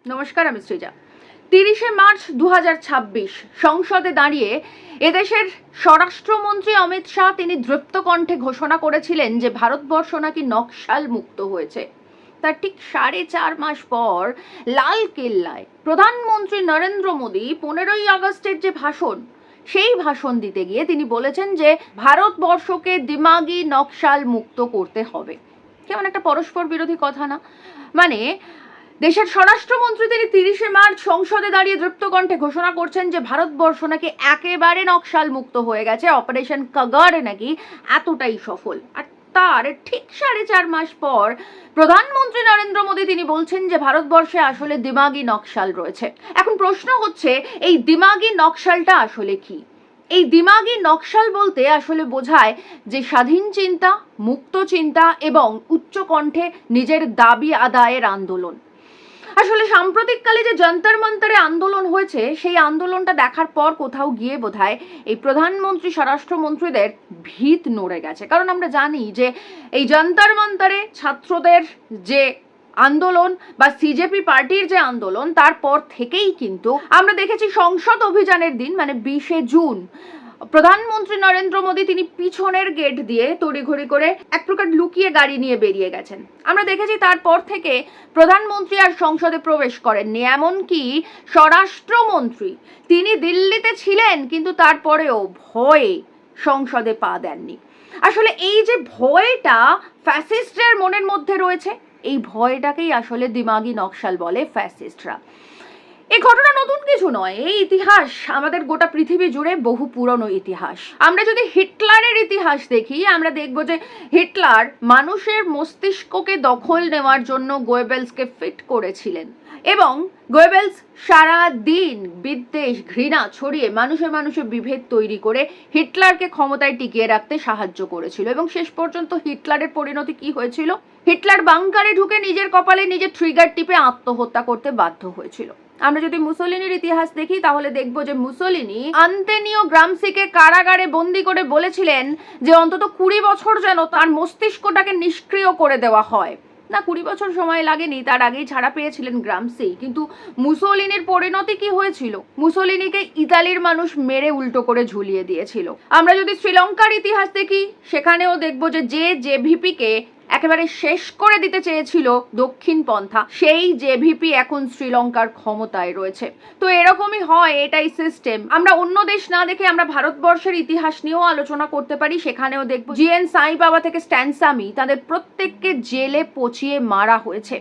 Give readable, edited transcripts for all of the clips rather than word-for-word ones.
নমস্কার, আমি সৃজা। 30শে মার্চ 2026 সংসদে দাঁড়িয়ে এদেশের স্বরাষ্ট্রমন্ত্রী অমিত শাহ তিনি দৃপ্ত কণ্ঠে ঘোষণা করেছিলেন যে ভারতবর্ষ নাকি নকশাল মুক্ত হয়েছে। তার ঠিক 4.5 মাস পর লাল কেল্লায় প্রধানমন্ত্রী নরেন্দ্র মোদী 15ই আগস্টের যে ভাষণ, সেই ভাষণ দিতে গিয়ে তিনি বলেছেন যে ভারতবর্ষকে দিমাগি নকশাল মুক্ত করতে হবে। কেমন একটা পরস্পর বিরোধী কথা না? মানে দেশের স্বরাষ্ট্রমন্ত্রী তিনি 30শে মার্চ সংসদে দাঁড়িয়ে দৃপ্ত কণ্ঠে ঘোষণা করছেন যে ভারতবর্ষ নাকি একেবারে নকশাল মুক্ত হয়ে গেছে, অপারেশন কাগার নাকি এতটাই সফল। আর তার ঠিক 4.5 মাস পর প্রধানমন্ত্রী নরেন্দ্র মোদী তিনি বলছেন যে ভারতবর্ষে আসলে দিমাগি নকশাল রয়েছে। এখন প্রশ্ন হচ্ছে, এই দিমাগি নকশালটা আসলে কি? এই দিমাগি নকশাল বলতে আসলে বোঝায় যে স্বাধীন চিন্তা, মুক্ত চিন্তা এবং উচ্চকণ্ঠে নিজের দাবি আদায়ের আন্দোলন। আসলে সাম্প্রতিককালে যে যন্তর মন্তরে আন্দোলন হয়েছে, সেই আন্দোলনটা দেখার পর কোথাও গিয়ে বোধহয় এই প্রধানমন্ত্রী স্বরাষ্ট্রমন্ত্রীদের ভিত নড়ে গেছে। কারণ আমরা জানি যে এই যন্তর মন্তরে ছাত্রদের যে আন্দোলন বা সিজেপি পার্টির যে আন্দোলন, তারপর থেকেই কিন্তু আমরা দেখেছি সংসদ অভিযানের দিন মানে 20শে জুন প্রধানমন্ত্রী নরেন্দ্র মোদী তিনি পিছনের গেট দিয়ে তড়িঘড়ি করে এক প্রকার লুকিয়ে গাড়ি নিয়ে বেরিয়ে গেছেন। আমরা দেখেছি তারপর থেকে প্রধানমন্ত্রী আর সংসদে প্রবেশ করেননি। এমনকি স্বরাষ্ট্রমন্ত্রী তিনি দিল্লিতে ছিলেন, কিন্তু তারপরেও ভয়ে সংসদে পা দেননি। আসলে এই যে ভয়টা ফ্যাসিস্টদের মনের মধ্যে রয়েছে, এই ভয়টাকেই আসলে দিমাগি নকশাল বলে ফ্যাসিস্টরা। এই ঘটনা নতুন কিছু নয়, এই ইতিহাস আমাদের গোটা পৃথিবী জুড়ে বহু পুরনো ইতিহাস। আমরা যদি হিটলারের ইতিহাস দেখি, আমরা দেখব যে হিটলার মানুষের মস্তিষ্ককে দখল নেওয়ার জন্য গোয়েবেলসকে ফিট করেছিলেন এবং গোয়েবেলস সারা দিন বিদ্বেষ ঘৃণা ছড়িয়ে মানুষে মানুষে বিভেদ তৈরি করে হিটলারকে ক্ষমতায় টিকিয়ে রাখতে সাহায্য করেছিল। এবং শেষ পর্যন্ত হিটলারের পরিণতি কি হয়েছিল? হিটলার বাংকারে ঢুকে নিজের কপালে নিজের ট্রিগার টিপে আত্মহত্যা করতে বাধ্য হয়েছিল। আমরা যদি মুসোলিনির ইতিহাস দেখি, তাহলে দেখব যে মুসোলিনি আন্তোনিও গ্রামসিকে কারাগারে বন্দি করে বলেছিলেন যে অন্তত 20 বছর যেন তার মস্তিষ্কটাকে নিষ্ক্রিয় করে দেওয়া হয়। না, 20 বছর সময় লাগেনি, তার আগেই ছাড়া পেয়েছিলেন গ্রামসি। কিন্তু মুসোলিনির পরিণতি কি হয়েছিল? মুসোলিনিকে ইতালির মানুষ মেরে উল্টো করে ঝুলিয়ে দিয়েছিল। আমরা যদি শ্রীলঙ্কার ইতিহাস দেখি, সেখানেও দেখব যে জেভিপিকে একেবারে শেষ করে দিতে চেয়েছিল দক্ষিণ পন্থা, সেই জেভিপি এখন শ্রীলঙ্কার ক্ষমতায় রয়েছে। তো এরকমই হয়, এটাই সিস্টেম। আমরা অন্য দেশ না দেখে আমরা ভারতবর্ষের ইতিহাস নিয়েও আলোচনা করতে পারি। সেখানেও দেখব জিএন সাই বাবা থেকে স্ট্যানসামি, তাদের প্রত্যেককে জেলে পচিয়ে মারা হয়েছে।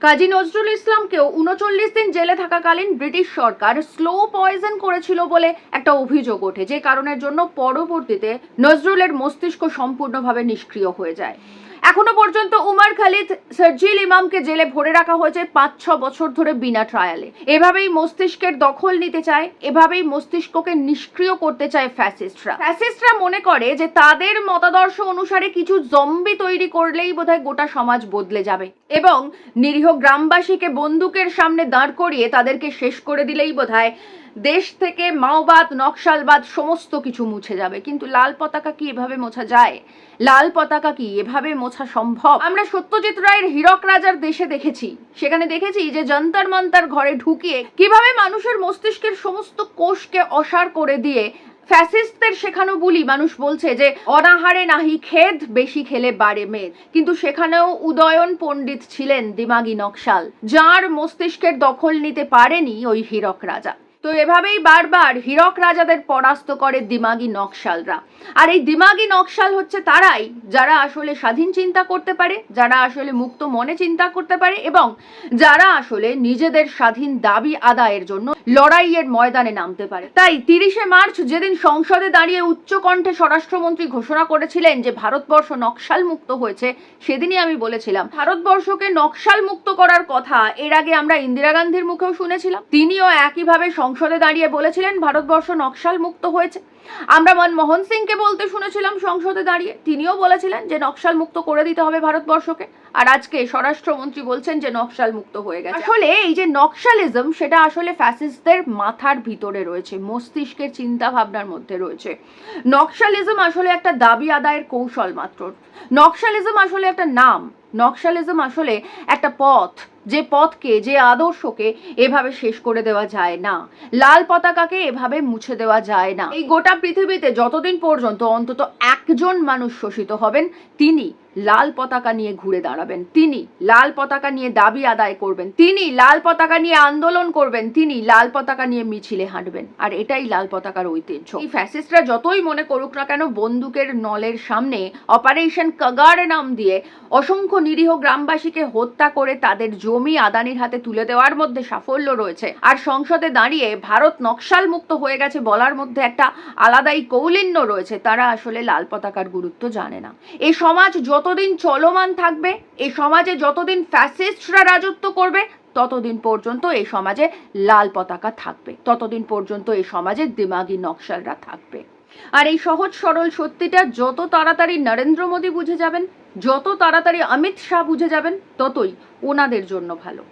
কাজী নজরুল ইসলামকেও 39 দিন জেলে থাকাকালীন ব্রিটিশ সরকার স্লো পয়জন করেছিল বলে একটা অভিযোগ ওঠে, যে কারণের জন্য পরবর্তীতে নজরুলের মস্তিষ্ক সম্পূর্ণভাবে নিষ্ক্রিয় হয়ে যায়। এখনো পর্যন্ত উমর খালিদ, সার্জিল ইমামকে জেলে ভরে রাখা হয়েছে 5-6 বছর ধরে বিনা ট্রায়ালে। এভাবেই মস্তিষ্কের দখল নিতে চায়, এভাবেই মস্তিষ্ককে নিষ্ক্রিয় করতে চায় ফ্যাসিস্টরা। ফ্যাসিস্টরা মনে করে যে তাদের মতাদর্শ অনুসারে কিছু জম্বি তৈরি করলেই বোধহয় গোটা সমাজ বদলে যাবে এবং নিরীহ গ্রামবাসীকে বন্দুকের সামনে দাঁড় করিয়ে তাদেরকে শেষ করে দিলেই বোধহয় দেশ থেকে মাওবাদ, নকশালবাদ সমস্ত কিছু মুছে যাবে। কিন্তু লাল পতাকা কি এভাবে মোছা যায়? লাল পতাকা কি এভাবে মোছা সম্ভব? আমরা সত্যজিৎ রায়ের হীরক রাজার দেশে দেখেছি, সেখানে দেখেছি যে যন্তর মন্তর ঘরে ঢুকিয়ে কিভাবে মানুষের মস্তিষ্কের সমস্ত কোষকে অসাড় করে দিয়ে ফ্যাসিস্টদের শেখানো বুলি মানুষ বলছে যে অনাহারে নাহি খেদ, বেশি খেলে বাড়ে মেদ। কিন্তু সেখানেও উদয়ন পণ্ডিত ছিলেন দিমাগি নকশাল, যার মস্তিষ্কের দখল নিতে পারেনি ওই হীরক রাজা। তো এভাবেই বারবার হীরক রাজাদের পরাস্ত করে দিমাগি নকশালরা। আর এই দিমাগি নকশাল হচ্ছে তারাই যারা আসলে স্বাধীন চিন্তা করতে পারে, যারা আসলে মুক্ত মনে চিন্তা করতে পারে এবং যারা আসলে নিজেদের স্বাধীন দাবি আদায়ের জন্য লড়াইয়ের ময়দানে নামতে পারে। তাই 30শে মার্চ যেদিন সংসদে দাঁড়িয়ে উচ্চকণ্ঠে স্বরাষ্ট্রমন্ত্রী ঘোষণা করেছিলেন যে ভারতবর্ষ নকশাল মুক্ত হয়েছে, সেদিনই আমি বলেছিলাম ভারতবর্ষকে নকশাল মুক্ত করার কথা এর আগে আমরা ইন্দিরা গান্ধীর মুখেও শুনেছিলাম। তিনিও একইভাবে সংসদে দাঁড়িয়ে বলেছিলেন ভারতবর্ষ নকশাল মুক্ত হয়েছে। আমরা মনমোহন সিংকে বলতে শুনেছিলাম সংসদে দাঁড়িয়ে, তিনিও বলেছিলেন যে নকশাল মুক্ত করে দিতে হবে ভারতবর্ষকে। আর আজকে স্বরাষ্ট্রমন্ত্রী বলছেন যে নকশাল মুক্ত হয়ে গেছে। আসলে এই যে নকশালিজম, সেটা আসলে ফ্যাসিস্টদের মাথার ভিতরে রয়েছে, মস্তিষ্কের চিন্তা ভাবনার মধ্যে রয়েছে। নকশালিজম আসলে একটা দাবি আদায়ের কৌশল মাত্র। নকশালিজম আসলে একটা নাম, নকশালিজম আসলে একটা পথ যে পথকে, যে আদর্শকে এভাবে শেষ করে দেওয়া যায় না। লাল পতাকাকে এভাবে মুছে দেওয়া যায় না। এই গোটা পৃথিবীতে যতদিন পর্যন্ত অন্তত একজন মানুষ শোষিত হবেন, তিনি লাল পতাকা নিয়ে ঘুরে দাঁড়াবেন, তিনি লাল পতাকা নিয়ে দাবি আদায় করবেন, তিনি লাল পতাকা নিয়ে আন্দোলন করবেন, তিনি লাল পতাকা নিয়ে মিছিলে হাঁটবেন। আর এটাই লাল পতাকার ঐতিহ্য। এই ফ্যাসিস্টরা যতই মনে করুক না কেন, বন্দুকের নলের সামনে অপারেশন কাগার নাম দিয়ে অসংখ্য নিরীহ গ্রামবাসীকে হত্যা করে তাদের জমি আদানির হাতে তুলে দেওয়ার মধ্যে সাফল্য রয়েছে। আর সংসদে দাঁড়িয়ে ভারত নকশাল মুক্ত হয়ে গেছে বলার মধ্যে একটা আলাদাই কৌলিন্য রয়েছে। তারা আসলে লাল পতাকার গুরুত্ব জানে না। এই সমাজ যতদিন চলমান থাকবে, এই সমাজে যতদিন ফ্যাসিস্টরা রাজত্ব করবে, ততদিন পর্যন্ত এই সমাজে লাল পতাকা থাকবে, ততদিন পর্যন্ত এই সমাজে দিমাগি নকশালরা থাকবে। আর এই সহজ সরল সত্যিটা যত তাড়াতাড়ি নরেন্দ্র মোদী বুঝে যাবেন, যত তাড়াতাড়ি অমিত শাহ বুঝে যাবেন, ততই ওনাদের জন্য ভালো।